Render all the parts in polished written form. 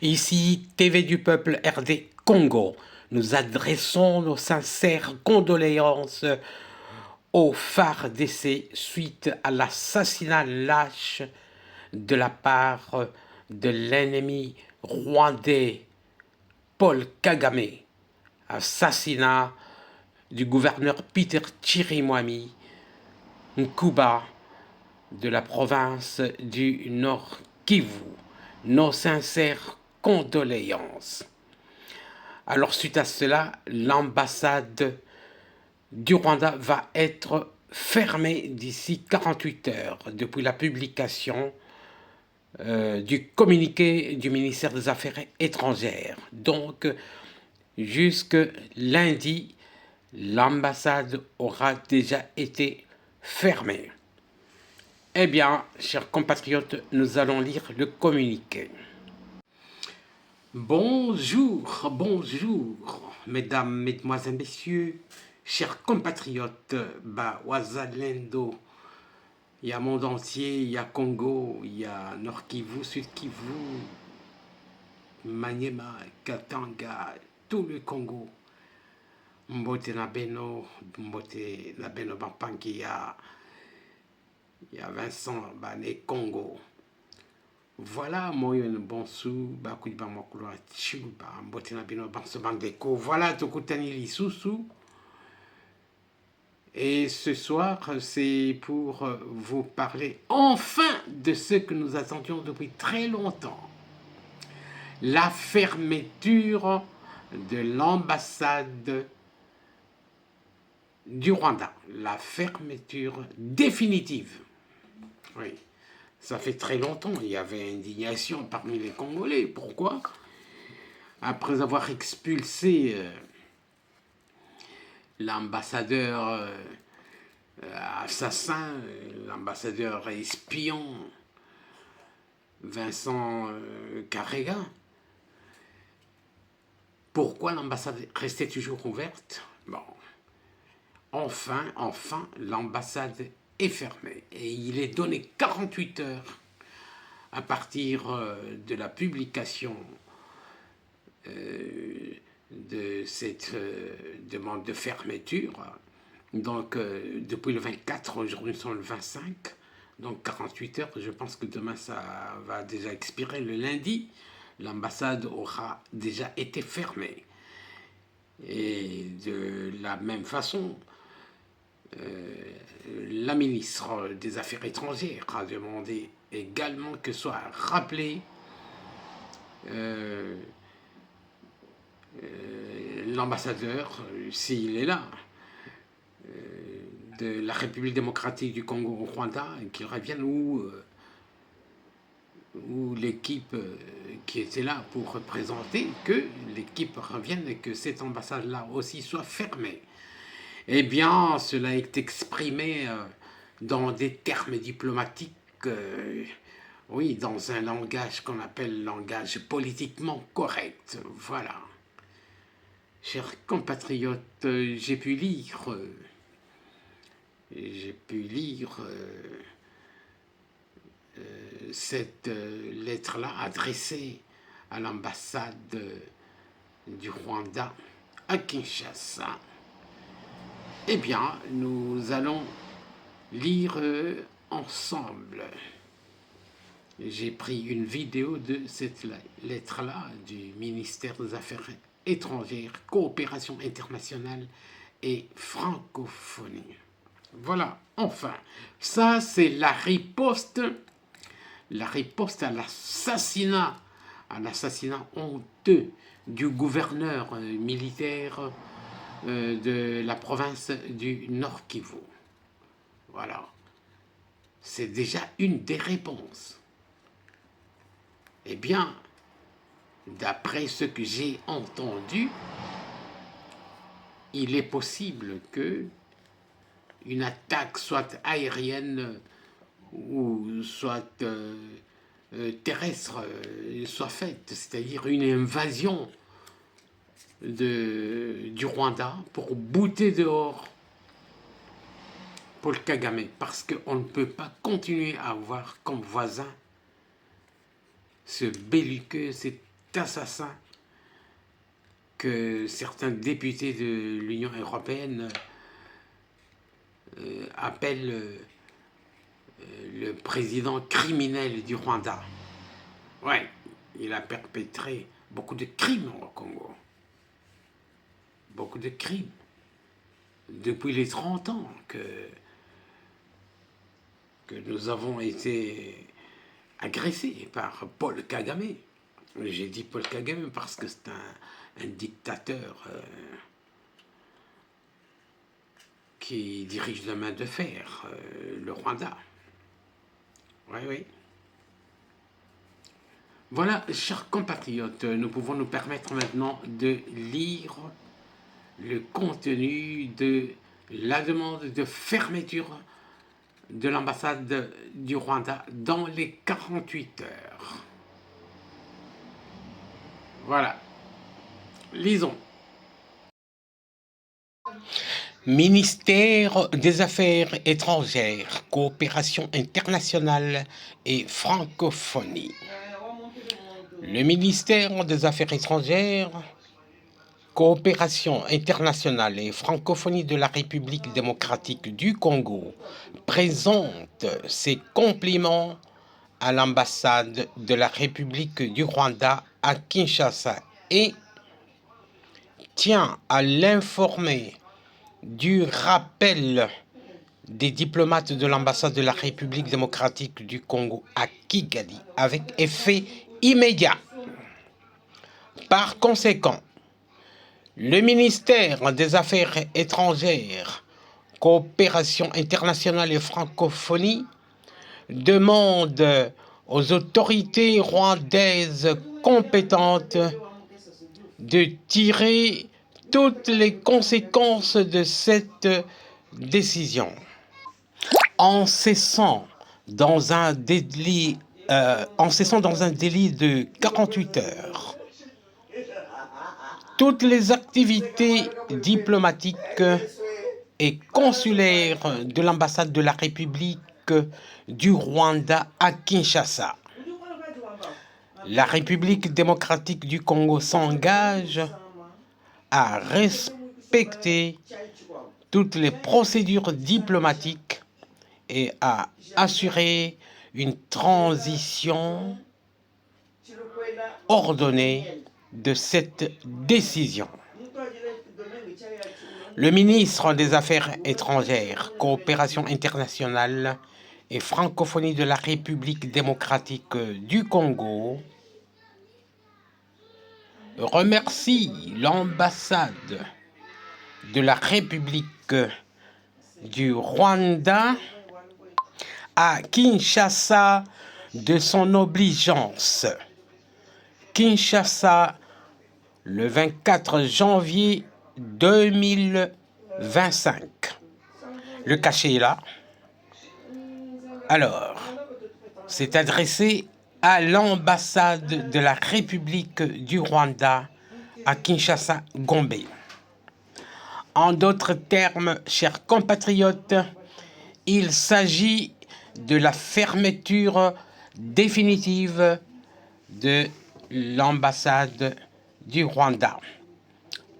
Ici, TV du peuple RD Congo. Nous adressons nos sincères condoléances aux FARDC suite à l'assassinat lâche de la part de l'ennemi rwandais Paul Kagame. Assassinat du gouverneur Peter Chirimwami Nkuba de la province du Nord Kivu. Nos sincères condoléances. Alors suite à cela, l'ambassade du Rwanda va être fermée d'ici 48 heures depuis la publication du communiqué du ministère des Affaires étrangères. Donc, jusque lundi, l'ambassade aura déjà été fermée. Eh bien, chers compatriotes, nous allons lire le communiqué. Bonjour, bonjour, mesdames, mesdemoiselles, messieurs, chers compatriotes, Wazalendo, il y a monde entier, il y a Congo, il y a Nord Kivu, Sud Kivu, Maniema, Katanga, tout le Congo, Mbote Nabeno, Mbote Nabeno Bampangi, il y a Vincent, Bané Congo. Voilà, moi, bonsoir, bakuiba mokolo chiba, mbotina bino banso bandeko. Voilà, tokutani lisusu. Et ce soir, c'est pour vous parler enfin de ce que nous attendions depuis très longtemps. La fermeture de l'ambassade du Rwanda. La fermeture définitive. Oui. Ça fait très longtemps, il y avait indignation parmi les Congolais. Pourquoi? Après avoir expulsé l'ambassadeur assassin, l'ambassadeur espion, Vincent Karega, pourquoi l'ambassade restait toujours ouverte? Bon, enfin, l'ambassade est fermée et il est donné 48 heures à partir de la publication de cette demande de fermeture. Donc, depuis le 24, aujourd'hui nous sommes le 25, donc 48 heures, je pense que demain ça va déjà expirer le lundi, l'ambassade aura déjà été fermée. Et de la même façon, la ministre des Affaires étrangères a demandé également que soit rappelé l'ambassadeur, s'il est là, de la République démocratique du Congo au Rwanda, qu'il revienne, ou l'équipe qui était là pour représenter, que l'équipe revienne et que cette ambassade-là aussi soit fermée. Eh bien, cela est exprimé dans des termes diplomatiques, oui, dans un langage qu'on appelle langage politiquement correct. Voilà. Chers compatriotes, j'ai pu lire cette lettre-là adressée à l'ambassade du Rwanda à Kinshasa. Eh bien, nous allons lire ensemble. J'ai pris une vidéo de cette lettre-là du ministère des Affaires étrangères, coopération internationale et francophonie. Voilà, enfin, ça c'est la riposte à l'assassinat honteux du gouverneur militaire de la province du Nord Kivu. Voilà, c'est déjà une des réponses. Eh bien, d'après ce que j'ai entendu, il est possible que une attaque soit aérienne ou soit terrestre soit faite, c'est-à-dire une invasion du Rwanda pour bouter dehors Paul Kagame, parce qu'on ne peut pas continuer à avoir comme voisin ce belliqueux, cet assassin que certains députés de l'Union européenne appellent le président criminel du Rwanda. Ouais, il a perpétré beaucoup de crimes au Congo. Beaucoup de crimes. Depuis les 30 ans que nous avons été agressés par Paul Kagame. J'ai dit Paul Kagame parce que c'est un dictateur qui dirige de main de fer le Rwanda. Oui, oui. Voilà, chers compatriotes, nous pouvons nous permettre maintenant de lire le contenu de la demande de fermeture de l'ambassade du Rwanda dans les 48 heures. Voilà. Lisons. Ministère des Affaires étrangères, coopération internationale et francophonie. Le ministère des Affaires étrangères, coopération internationale et francophonie de la République démocratique du Congo présente ses compliments à l'ambassade de la République du Rwanda à Kinshasa et tient à l'informer du rappel des diplomates de l'ambassade de la République démocratique du Congo à Kigali avec effet immédiat. Par conséquent, le ministère des Affaires étrangères, coopération internationale et francophonie demande aux autorités rwandaises compétentes de tirer toutes les conséquences de cette décision en cessant dans un délai de 48 heures toutes les activités diplomatiques et consulaires de l'ambassade de la République du Rwanda à Kinshasa. La République démocratique du Congo s'engage à respecter toutes les procédures diplomatiques et à assurer une transition ordonnée de cette décision. Le ministre des Affaires étrangères, coopération internationale et francophonie de la République démocratique du Congo remercie l'ambassade de la République du Rwanda à Kinshasa de son obligeance. Kinshasa, le 24 janvier 2025. Le cachet est là. Alors, c'est adressé à l'ambassade de la République du Rwanda à Kinshasa, Gombe. En d'autres termes, chers compatriotes, il s'agit de la fermeture définitive de l'ambassade du Rwanda.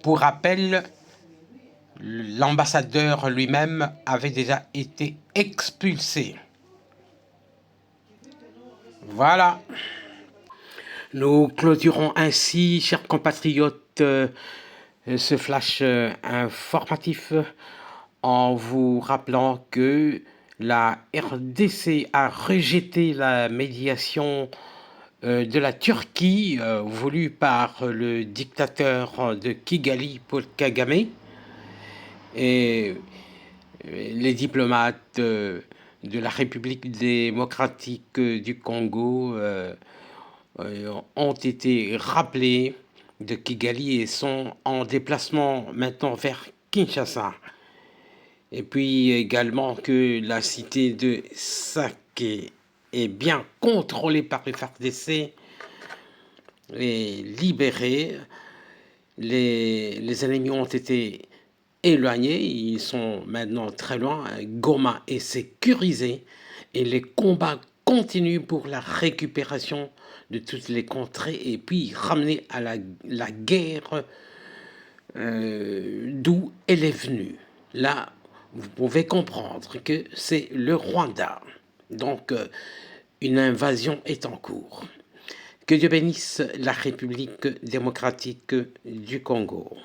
Pour rappel, l'ambassadeur lui-même avait déjà été expulsé. Voilà. Nous clôturons ainsi, chers compatriotes, ce flash informatif en vous rappelant que la RDC a rejeté la médiation de la Turquie voulue par le dictateur de Kigali, Paul Kagame, et les diplomates de la République démocratique du Congo ont été rappelés de Kigali et sont en déplacement maintenant vers Kinshasa. Et puis également que la cité de Saké est bien contrôlée par les FARDC et libérée. Les ennemis ont été éloignés, ils sont maintenant très loin. Goma est sécurisé et les combats continue pour la récupération de toutes les contrées et puis ramener à la guerre d'où elle est venue. Là, vous pouvez comprendre que c'est le Rwanda. Donc, une invasion est en cours. Que Dieu bénisse la République démocratique du Congo.